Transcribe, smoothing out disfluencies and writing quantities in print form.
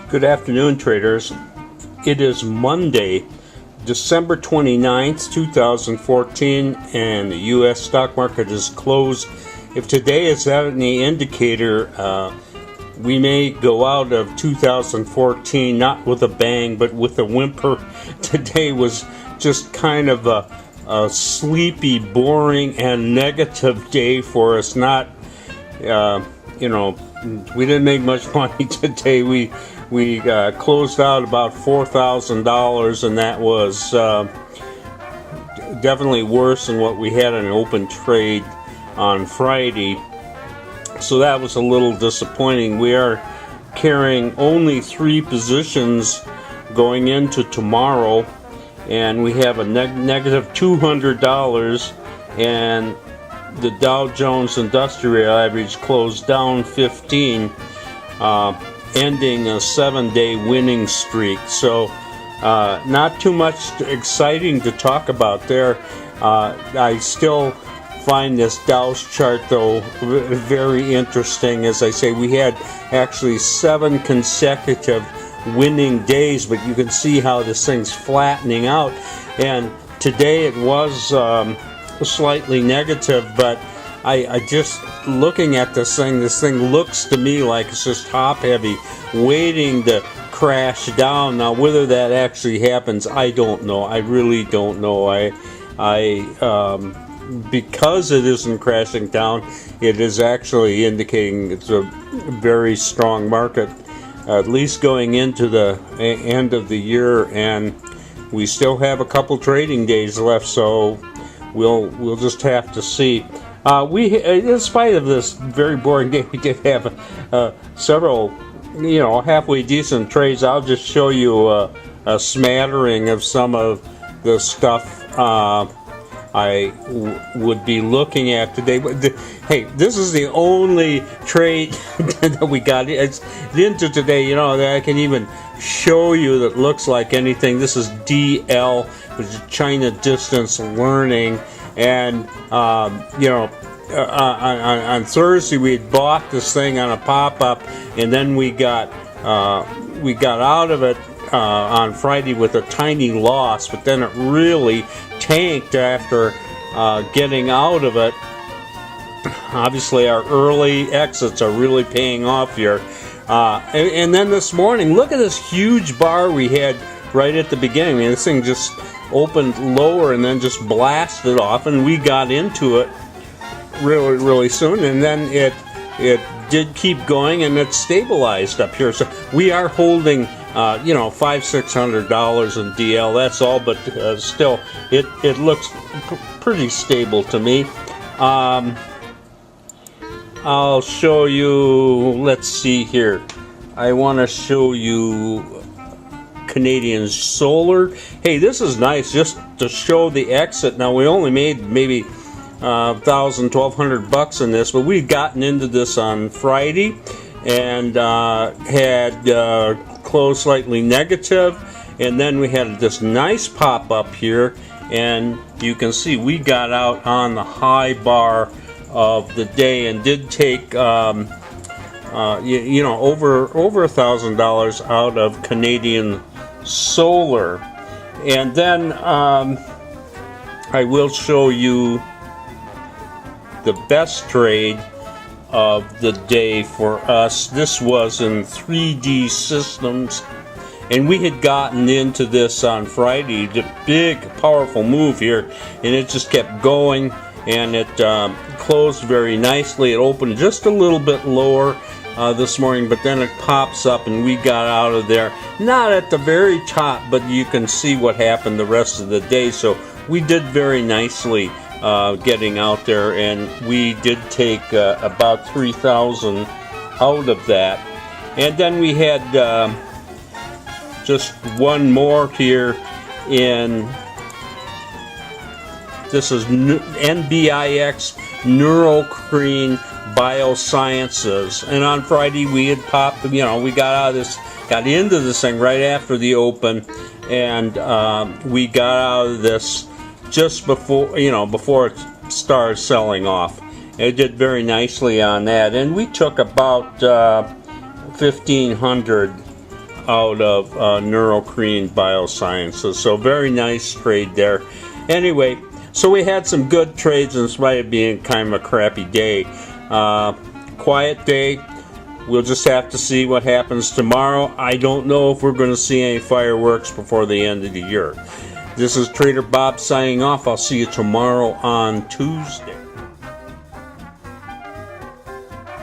Good afternoon, traders. It is Monday, December 29th, 2014, and the U.S. stock market is closed. If today is any indicator, we may go out of 2014 not with a bang, but with a whimper. Today was just kind of a sleepy, boring, and negative day for us. Not, we didn't make much money today. We closed out about $4,000, and that was definitely worse than what we had in an open trade on Friday. So that was a little disappointing. We are carrying only 3 positions going into tomorrow, and we have a negative $200, and the Dow Jones Industrial Average closed down 15, ending a 7-day winning streak. So not too much exciting to talk about there. I still find this Dow's chart, though, very interesting. As I say, we had actually 7 consecutive winning days, but you can see how this thing's flattening out. And today it was slightly negative, but I just, looking at this thing looks to me like it's just top heavy, waiting to crash down. Now, whether that actually happens, I don't know. I really don't know. Because it isn't crashing down, it is actually indicating it's a very strong market, at least going into the end of the year, and we still have a couple trading days left, so we'll just have to see. In spite of this very boring day, we did have several, halfway decent trades. I'll just show you a smattering of some of the stuff I would be looking at today. Hey, this is the only trade that we got into today, that I can even show you that looks like anything. This is DL, which is China Distance Learning. And, on Thursday we had bought this thing on a pop-up, and then we got out of it on Friday with a tiny loss, but then it really tanked after getting out of it. Obviously, our early exits are really paying off here. And then this morning, look at this huge bar we had right at the beginning. I mean, this thing just opened lower and then just blasted off, and we got into it really, really soon. And then it did keep going, and it stabilized up here. So we are holding $500-600 in DL. That's all, but still, it looks pretty stable to me. I'll show you. Let's see here. I want to show you Canadian Solar. Hey, this is nice just to show the exit. Now, we only made maybe $1,000-1,200 in this, but we'd gotten into this on Friday and had closed slightly negative, and then we had this nice pop up here, and you can see we got out on the high bar of the day and did take over $1,000 out of Canadian Solar. And then I will show you the best trade of the day for us. This was in 3D Systems, and we had gotten into this on Friday, the big powerful move here, and it just kept going, and it closed very nicely. It opened just a little bit lower this morning, but then it pops up, and we got out of there, not at the very top, but you can see what happened the rest of the day. So we did very nicely getting out there, and we did take about 3,000 out of that. And then we had just one more here in, this is NBIX, Neurocrine Biosciences. And on Friday we had popped, we got into this thing right after the open, and we got out of this just before it started selling off. It did very nicely on that, and we took about 1,500 out of Neurocrine Biosciences. So very nice trade there. Anyway, so we had some good trades in spite of being kind of a crappy day. Quiet day. We'll just have to see what happens tomorrow. I don't know if we're going to see any fireworks before the end of the year. This is Trader Bob signing off. I'll see you tomorrow on Tuesday.